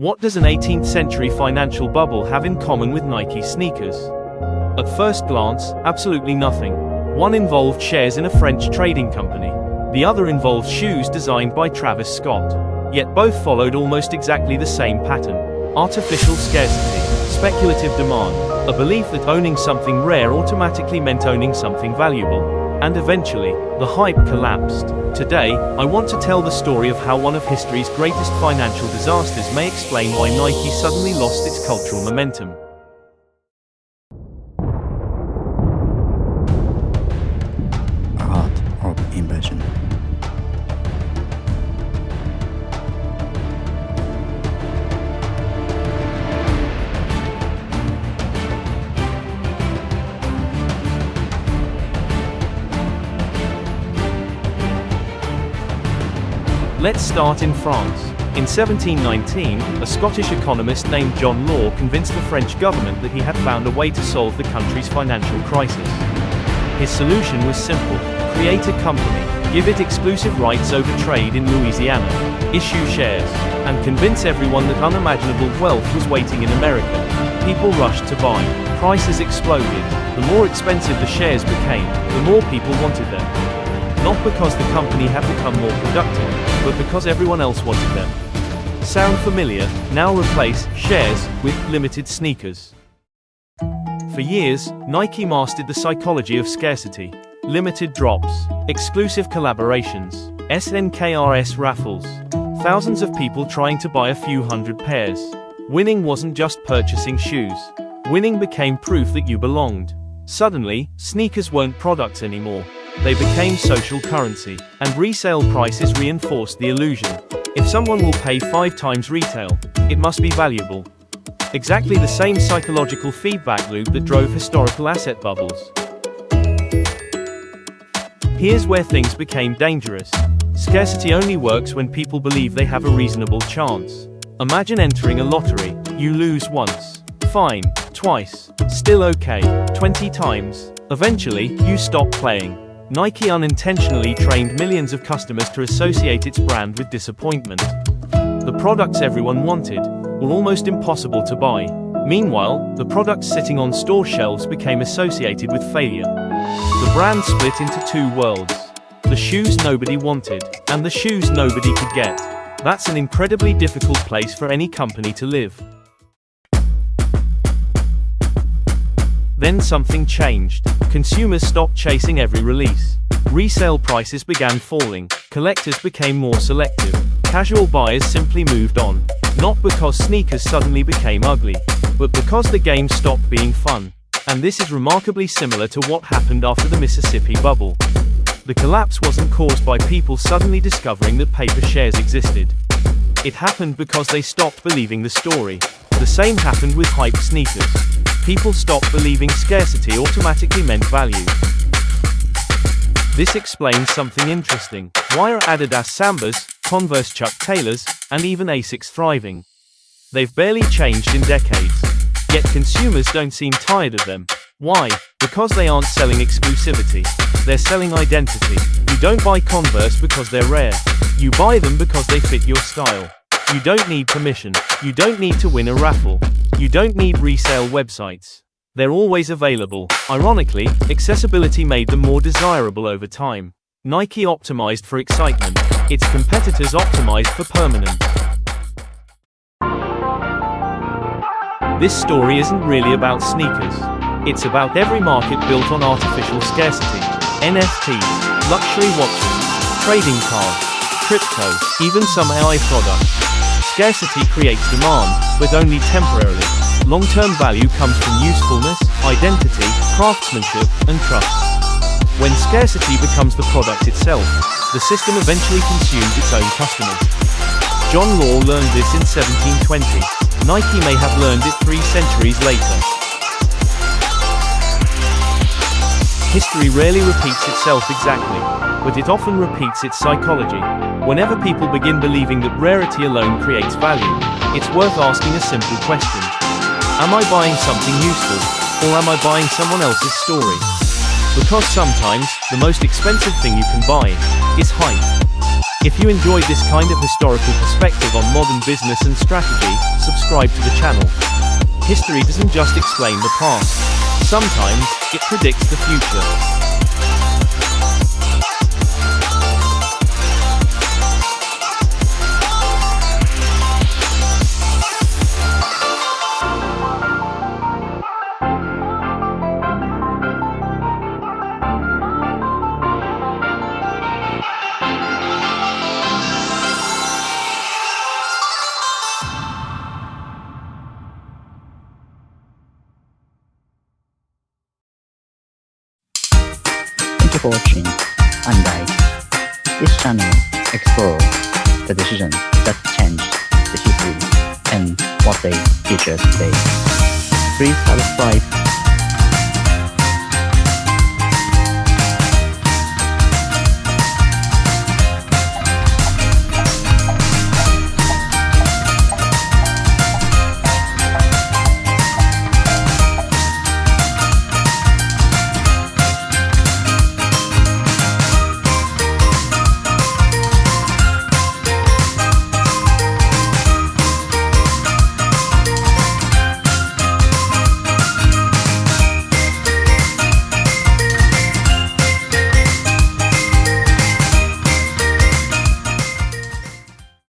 What does an 18th century financial bubble have in common with Nike sneakers? At first glance, absolutely nothing. One involved shares in a French trading company. The other involved shoes designed by Travis Scott. Yet both followed almost exactly the same pattern. Artificial scarcity, speculative demand, a belief that owning something rare automatically meant owning something valuable. And eventually, the hype collapsed. Today, I want to tell the story of how one of history's greatest financial disasters may explain why Nike suddenly lost its cultural momentum. Art of invasion. Let's start in France. In 1719, a Scottish economist named John Law convinced the French government that he had found a way to solve the country's financial crisis. His solution was simple: create a company, give it exclusive rights over trade in Louisiana, issue shares, and convince everyone that unimaginable wealth was waiting in America. People rushed to buy. Prices exploded. The more expensive the shares became, the more people wanted them. Not because the company had become more productive, but because everyone else wanted them. Sound familiar? Now replace shares with limited sneakers. For years, Nike mastered the psychology of scarcity. Limited drops, exclusive collaborations, SNKRS raffles. Thousands of people trying to buy a few hundred pairs. Winning wasn't just purchasing shoes. Winning became proof that you belonged. Suddenly, sneakers weren't products anymore. They became social currency, and resale prices reinforced the illusion. If someone will pay 5 times retail, it must be valuable. Exactly the same psychological feedback loop that drove historical asset bubbles. Here's where things became dangerous. Scarcity only works when people believe they have a reasonable chance. Imagine entering a lottery. You lose once. Fine. Twice. Still okay. 20 times. Eventually, you stop playing. Nike unintentionally trained millions of customers to associate its brand with disappointment. The products everyone wanted were almost impossible to buy. Meanwhile, the products sitting on store shelves became associated with failure. The brand split into two worlds: the shoes nobody wanted, and the shoes nobody could get. That's an incredibly difficult place for any company to live. Then something changed. Consumers stopped chasing every release. Resale prices began falling. Collectors became more selective. Casual buyers simply moved on. Not because sneakers suddenly became ugly, but because the game stopped being fun. And this is remarkably similar to what happened after the Mississippi bubble. The collapse wasn't caused by people suddenly discovering that paper shares existed. It happened because they stopped believing the story. The same happened with hype sneakers. People stopped believing scarcity automatically meant value. This explains something interesting. Why are Adidas Sambas, Converse Chuck Taylors, and even Asics thriving? They've barely changed in decades. Yet consumers don't seem tired of them. Why? Because they aren't selling exclusivity. They're selling identity. You don't buy Converse because they're rare. You buy them because they fit your style. You don't need permission. You don't need to win a raffle. You don't need resale websites. They're always available. Ironically, accessibility made them more desirable over time. Nike optimized for excitement. Its competitors optimized for permanence. This story isn't really about sneakers. It's about every market built on artificial scarcity. NFTs, luxury watches, trading cards, crypto, even some AI products. Scarcity creates demand, but only temporarily. Long-term value comes from usefulness, identity, craftsmanship, and trust. When scarcity becomes the product itself, the system eventually consumes its own customers. John Law learned this in 1720. Nike may have learned it 3 centuries later. History rarely repeats itself exactly, but it often repeats its psychology. Whenever people begin believing that rarity alone creates value, it's worth asking a simple question. Am I buying something useful, or am I buying someone else's story? Because sometimes, the most expensive thing you can buy is hype. If you enjoyed this kind of historical perspective on modern business and strategy, subscribe to the channel. History doesn't just explain the past. Sometimes, it predicts the future. Thank you for watching. I'm Dai. This channel explores the decisions that change the history and what they teach us today. Please subscribe